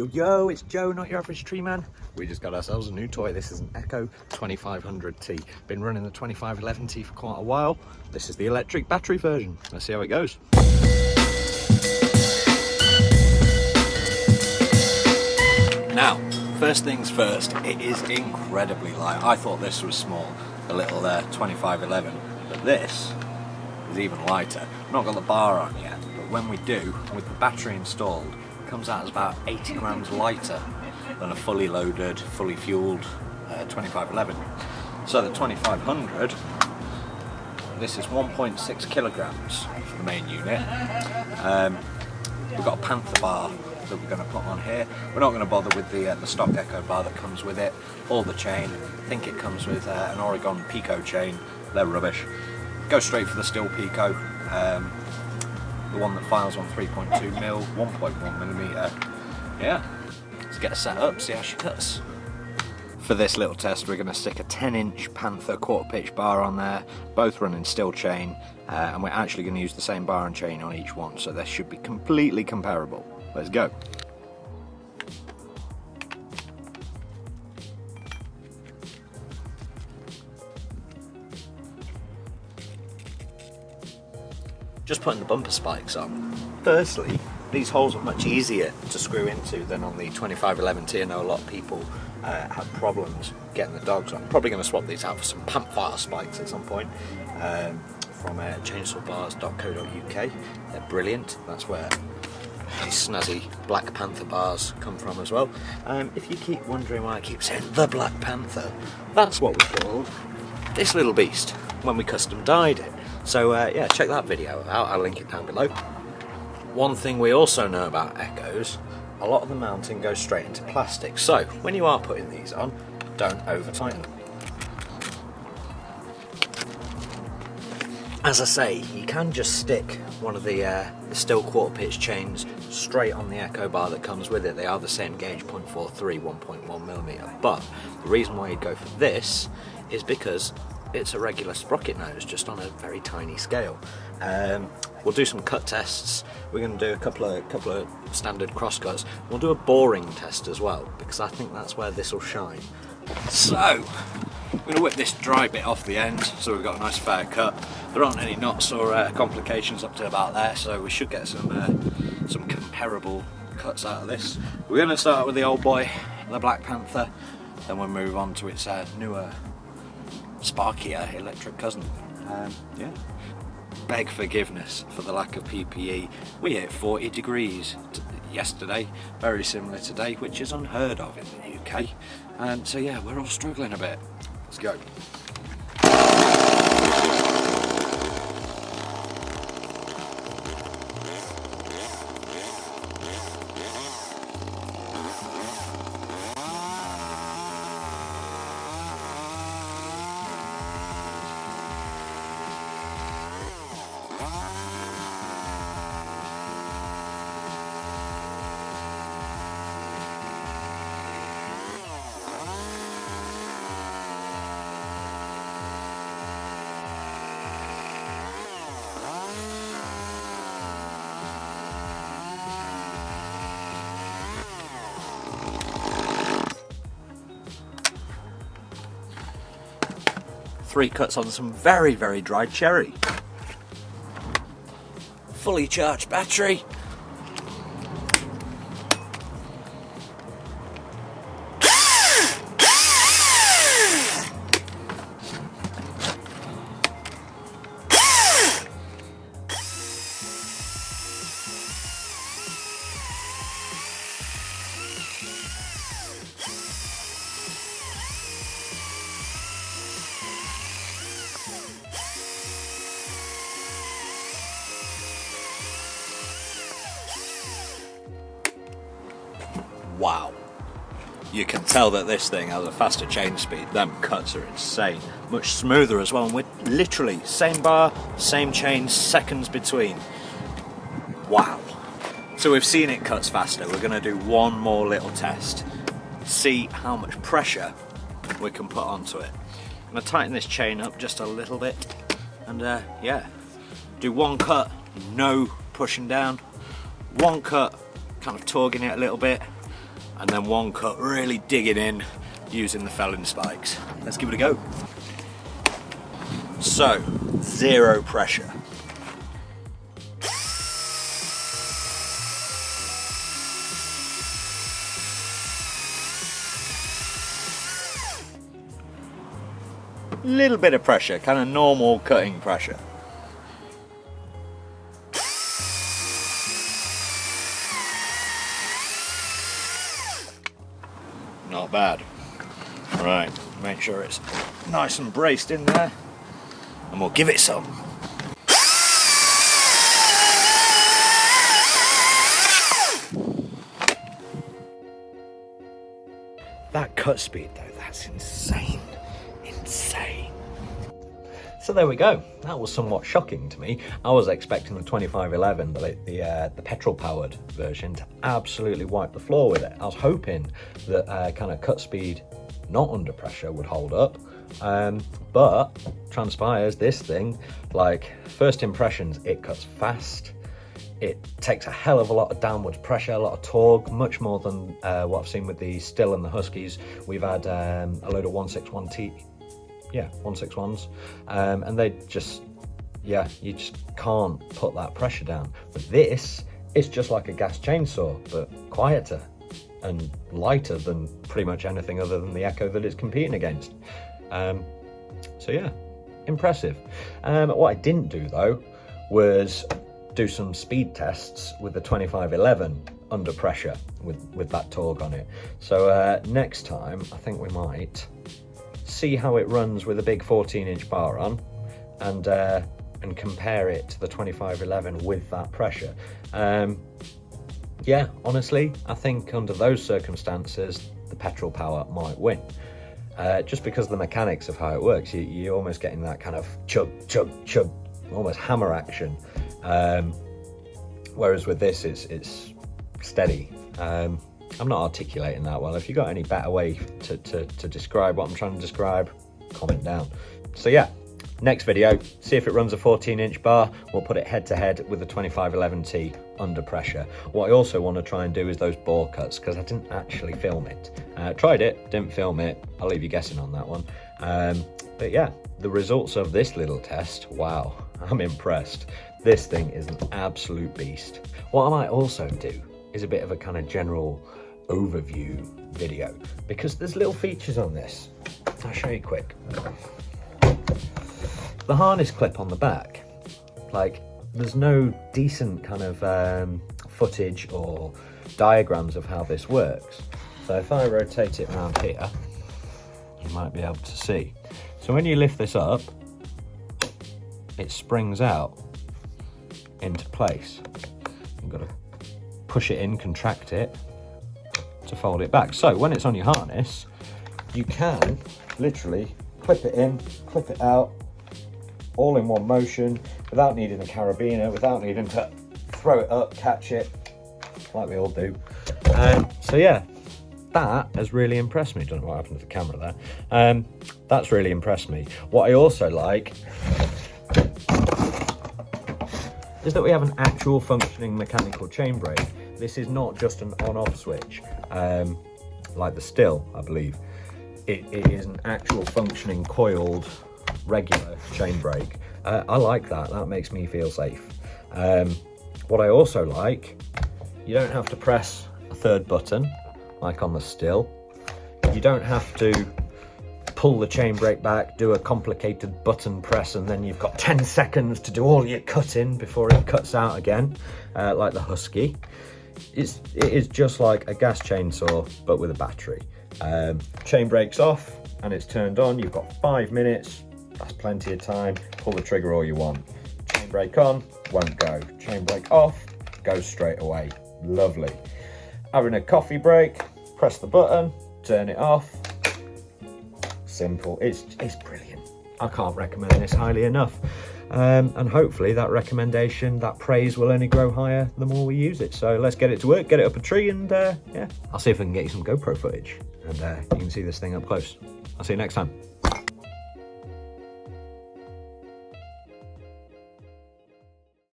Yo, it's Joe, not your average tree man. We just got ourselves a new toy. This is an Echo 2500T. Been running the 2511T for quite a while. This is the electric battery version. Let's see how it goes. Now, first things first, it is incredibly light. I thought this was small, the little 2511, but this is even lighter. I've not got the bar on yet, but when we do, with the battery installed, comes out as about 80 grams lighter than a fully loaded, fully fueled 2511. So the 2500, this is 1.6 kilograms for the main unit. We've got a Panther bar that we're going to put on here. We're not going to bother with the stock Echo bar that comes with it, or the chain. I think it comes with an Oregon Pico chain. They're rubbish. Go straight for the Stihl Pico. The one that files on 3.2mm, 1.1mm. Yeah, let's get her set up, see how she cuts. For this little test, we're going to stick a 10-inch Panther quarter pitch bar on there, both running Stihl chain, and we're actually going to use the same bar and chain on each one, so they should be completely comparable. Let's go. Just putting the bumper spikes on. Firstly, these holes are much easier to screw into than on the 2511T. I know a lot of people have problems getting the dogs on. I'm probably going to swap these out for some Panther spikes at some point from chainsawbars.co.uk. They're brilliant. That's where these snazzy Black Panther bars come from as well. If you keep wondering why I keep saying the Black Panther, that's what we called this little beast when we custom dyed it. So yeah, check that video out, I'll link it down below. One thing we also know about Echoes, a lot of the mounting goes straight into plastic, so when you are putting these on, don't over tighten them. As I say, you can just stick one of the Stihl quarter pitch chains straight on the Echo bar that comes with it. They are the same gauge, 0.43, 1.1mm, but the reason why you'd go for this is because it's a regular sprocket nose, just on a very tiny scale. We'll do some cut tests. We're going to do a couple of standard cross cuts. We'll do a boring test as well, because I think that's where this will shine. So, I'm going to whip this dry bit off the end, so we've got a nice fair cut. There aren't any knots or complications up to about there, so we should get some comparable cuts out of this. We're going to start with the old boy, the Black Panther, then we'll move on to its newer, sparkier electric cousin. Yeah. Beg forgiveness for the lack of PPE. We hit 40 degrees yesterday, very similar today, which is unheard of in the UK. And so yeah, we're all struggling a bit. Let's go. Three cuts on some very, very dried cherry. Fully charged battery. Wow, you can tell that this thing has a faster chain speed. Them cuts are insane, much smoother as well, and we're literally same bar, same chain, seconds between. Wow. So we've seen it cuts faster. We're going to do one more little test, see how much pressure we can put onto it. I'm going to tighten this chain up just a little bit, and yeah, do one cut, no pushing down, one cut, kind of torquing it a little bit, and then one cut really digging in using the felon spikes. Let's give it a go. So, zero pressure. Little bit of pressure, kind of normal cutting pressure. Not bad. Right, make sure it's nice and braced in there, and we'll give it some. That cut speed though, that's insane. Insane. So there we go. That was somewhat shocking to me. I was expecting the 2511, the petrol powered version, to absolutely wipe the floor with it. I was hoping that kind of cut speed not under pressure would hold up, but transpires this thing, like, first impressions, it cuts fast. It takes a hell of a lot of downwards pressure, a lot of torque, much more than what I've seen with the Stihl and the Huskies. We've had a load of 161s, and they just, you just can't put that pressure down. But this, it's just like a gas chainsaw, but quieter and lighter than pretty much anything other than the Echo that it's competing against. So yeah, impressive. What I didn't do though was do some speed tests with the 2511 under pressure with that torque on it. So next time I think we might see how it runs with a big 14-inch bar on, and compare it to the 2511 with that pressure. Yeah, honestly, I think under those circumstances the petrol power might win. Just because of the mechanics of how it works, you're almost getting that kind of chug, chug, chug, almost hammer action. Whereas with this, it's steady. I'm not articulating that well. If you've got any better way to describe what I'm trying to describe, comment down. So yeah, next video, see if it runs a 14-inch bar. We'll put it head to head with the 2511T under pressure. What I also want to try and do is those bore cuts, because I didn't actually film it. Tried it, didn't film it. I'll leave you guessing on that one. But yeah, the results of this little test, wow, I'm impressed. This thing is an absolute beast. What I might also do is a bit of a kind of general overview video, because there's little features on this. I'll show you quick. The harness clip on the back, like, there's no decent kind of footage or diagrams of how this works. So if I rotate it around here, you might be able to see. So when you lift this up, it springs out into place. You've got to push it in, contract it to fold it back. So when it's on your harness, you can literally clip it in, clip it out, all in one motion, without needing a carabiner, without needing to throw it up, catch it, like we all do. So yeah, that has really impressed me. Don't know what happened to the camera there. That's really impressed me. What I also like is that we have an actual functioning mechanical chain brake. This is not just an on-off switch, like the Stihl, I believe. It is an actual functioning coiled regular chain brake. I like that. That makes me feel safe. What I also like, you don't have to press a third button like on the Stihl. You don't have to pull the chain brake back, do a complicated button press, and then you've got 10 seconds to do all your cutting before it cuts out again, like the Husky. It is just like a gas chainsaw, but with a battery. Chain brake's off and it's turned on. You've got 5 minutes. That's plenty of time. Pull the trigger all you want. Chain brake on, won't go. Chain brake off, goes straight away. Lovely. Having a coffee break, press the button, turn it off. Simple. It's brilliant. I can't recommend this highly enough. And hopefully that recommendation, that praise will only grow higher the more we use it. So let's get it to work, get it up a tree, and yeah, I'll see if I can get you some GoPro footage, and you can see this thing up close. I'll see you next time.